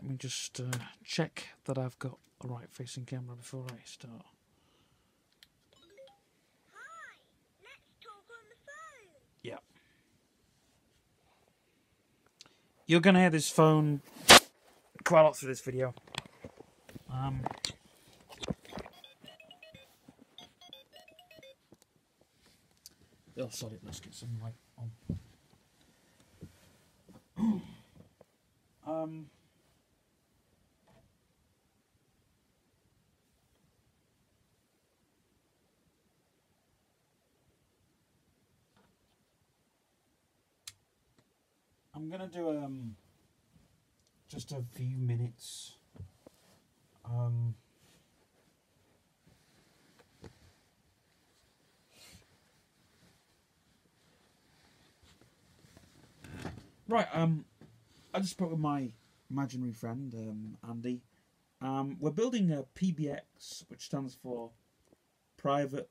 let me just check that I've got the right facing camera before I start. Hi, let's talk on the phone. Yeah. You're going to hear this phone quite a lot through this video. Oh, sorry, let's get some light on. I'm gonna do just a few minutes. Right. I just spoke with my imaginary friend, Andy. We're building a PBX, which stands for Private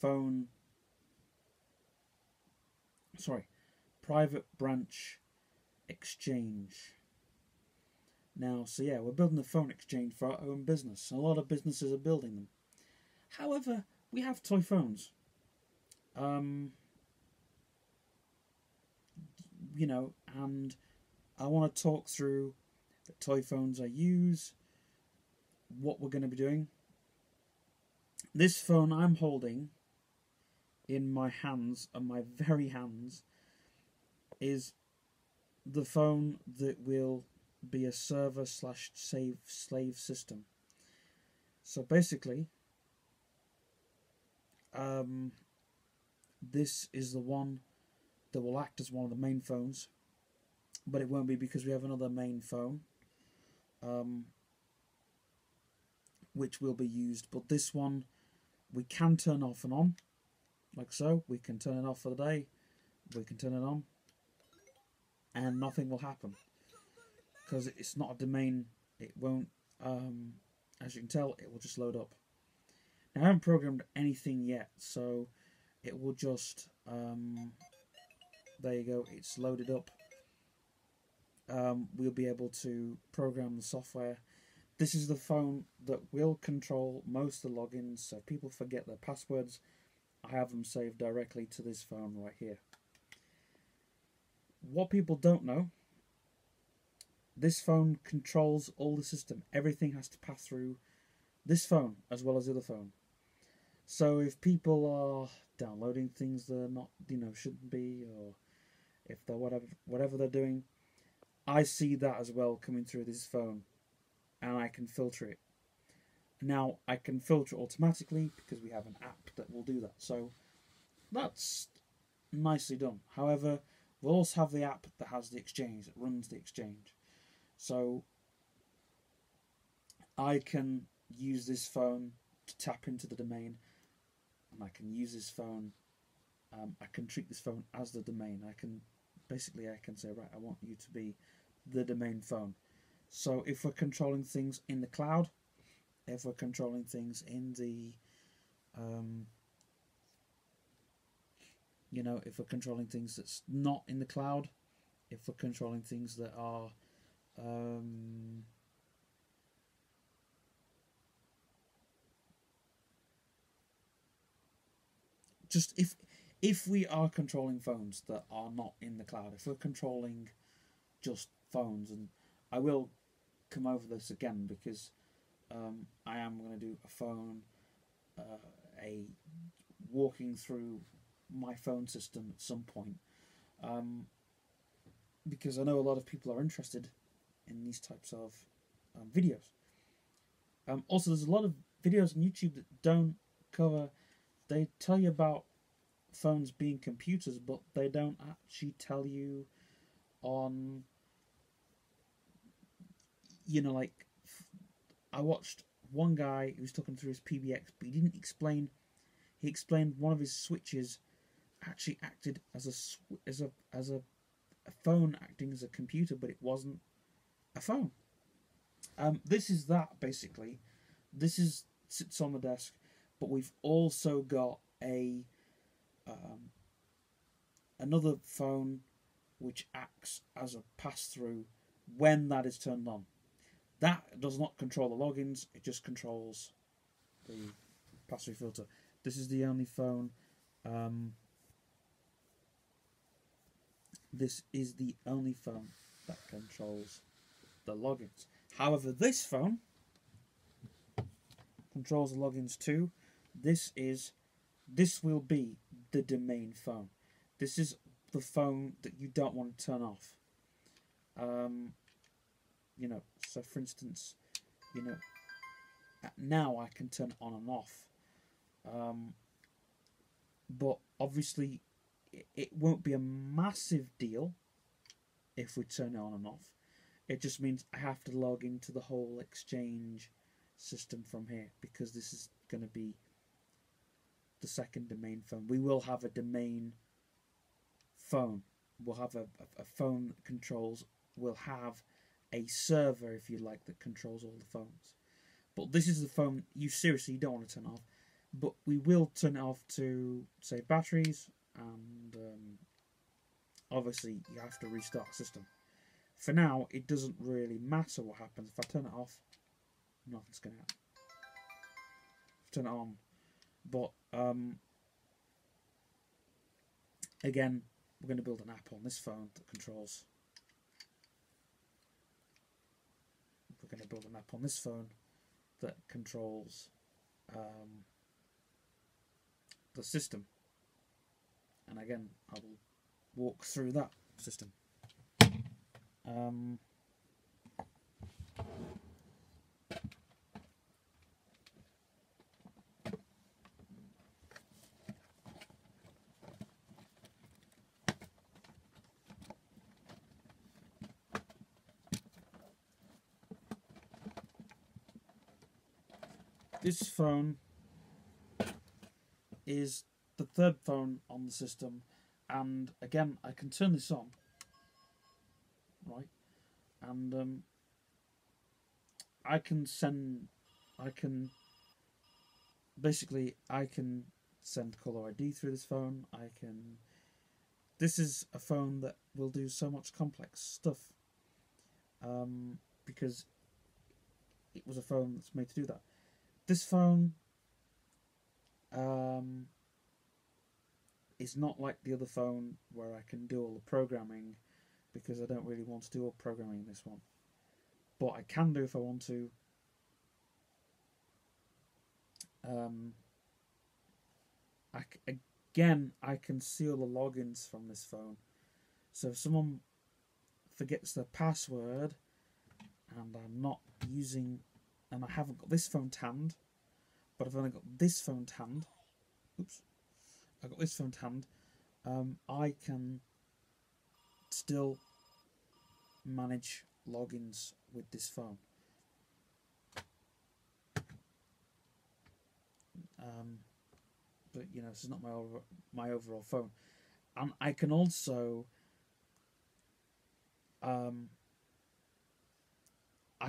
Phone. Sorry, Private Branch Exchange. Now, so yeah, we're building a phone exchange for our own business. A lot of businesses are building them. However, we have toy phones. You know, and I want to talk through the toy phones I use, what we're going to be doing. This phone I'm holding in my hands, and my very hands, is the phone that will be a server/slave system. So basically, this is the one that will act as one of the main phones, but it won't be because we have another main phone, which will be used. But this one we can turn off and on, like so. We can turn it off for the day, we can turn it on, and nothing will happen because it's not a domain. It won't, as you can tell, it will just load up. Now I haven't programmed anything yet, so it will just there you go, it's loaded up. We'll be able to program the software. This is the phone that will control most of the logins, so if people forget their passwords, I have them saved directly to this phone right here. What people don't know, this phone controls all the system. Everything has to pass through this phone as well as the other phone. So if people are downloading things they're not, shouldn't be, or if they're whatever they're doing, I see that as well coming through this phone, and I can filter it. Now I can filter it automatically because we have an app that will do that. So that's nicely done. However, we'll also have the app that has the exchange, that runs the exchange. So I can use this phone to tap into the domain, and I can use this phone. I can treat this phone as the domain. I can say, right, I want you to be the domain phone. So if we're controlling things in the cloud, if we're controlling things in the, if we're controlling things that's not in the cloud, if we're controlling things that are, just if we are controlling phones that are not in the cloud, if we're controlling just phones, and I will come over this again because I am going to do a phone, a walking through my phone system at some point, because I know a lot of people are interested in these types of videos. Also, there's a lot of videos on YouTube that don't cover. They tell you about phones being computers, but they don't actually tell you on, like, I watched one guy who was talking through his PBX, but he didn't explain. He explained one of his switches actually acted as a phone acting as a computer, but it wasn't a phone. This is that basically. This sits on the desk, but we've also got a another phone which acts as a pass-through when that is turned on. That does not control the logins, it just controls the pass-through filter. This is the only phone. This is the only phone that controls the logins. However, this phone controls the logins too. This will be the domain phone. This is the phone that you don't want to turn off. You know, so for instance, you know, now I can turn it on and off. But obviously, it won't be a massive deal if we turn it on and off. It just means I have to log into the whole Exchange system from here, because this is going to be the second domain phone. We will have a domain phone. We'll have a phone that controls, we'll have a server, if you like, that controls all the phones. But this is the phone you seriously don't want to turn off. But we will turn it off to save batteries, and obviously you have to restart the system. For now, it doesn't really matter what happens. If I turn it off, nothing's going to happen. If I turn it on, but again, we're going to build an app on this phone that controls. We're going to build an app on this phone that controls the system, and again, I will walk through that system. This phone is the third phone on the system, and again, I can turn this on, right, and I can send caller ID through this phone. This is a phone that will do so much complex stuff, because it was a phone that's made to do that. This phone is not like the other phone where I can do all the programming, because I don't really want to do all programming in this one. But I can do if I want to. I can see all the logins from this phone. So if someone forgets their password and I'm not using, and I haven't got this phone tanned, but I've only got this phone tanned. Oops. I've got this phone tanned. I can still manage logins with this phone. But you know, this is not my overall phone, and I can also I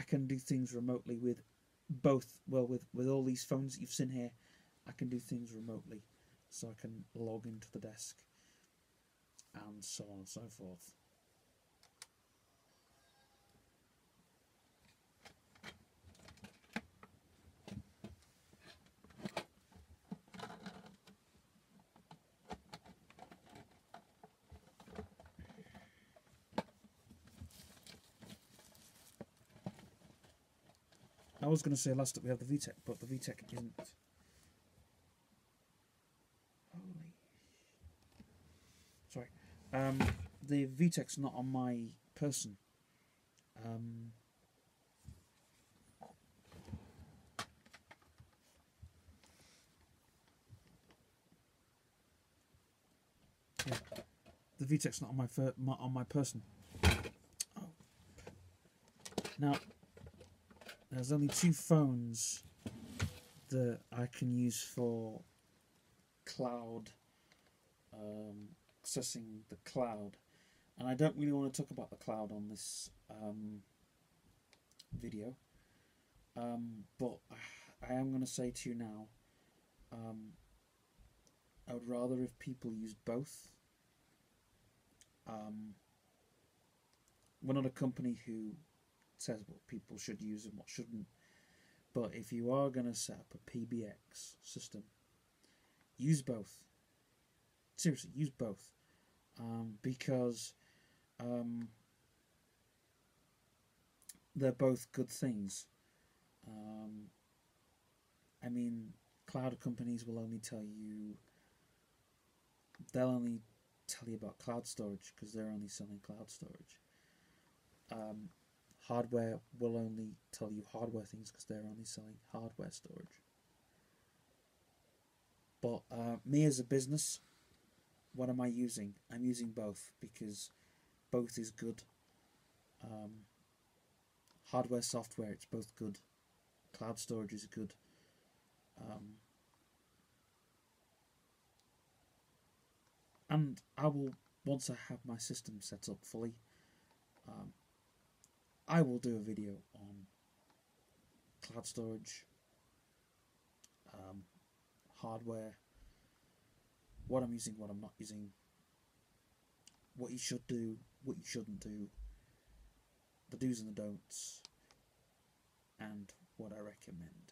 can do things remotely with both. Well, with all these phones that you've seen here, I can do things remotely, so I can log into the desk and so on and so forth. I was going to say last up we have the VTech, but the VTech isn't. Sorry. The VTech's not on my person. Yeah. The VTech's not on my person. Oh. Now, there's only two phones that I can use for cloud, accessing the cloud, and I don't really want to talk about the cloud on this video, but I am going to say to you now, I would rather if people use both. we're not a company who says what people should use and what shouldn't. But if you are going to set up a PBX system, use both. Seriously, use both. Because they're both good things. I mean, cloud companies will only tell you, they'll only tell you about cloud storage because they're only selling cloud storage. Hardware will only tell you hardware things because they're only selling hardware storage. But me as a business, what am I using? I'm using both because both is good. Hardware, software, it's both good. Cloud storage is good. And I will, once I have my system set up fully, I will do a video on cloud storage, hardware, what I'm using, what I'm not using, what you should do, what you shouldn't do, the do's and the don'ts, and what I recommend.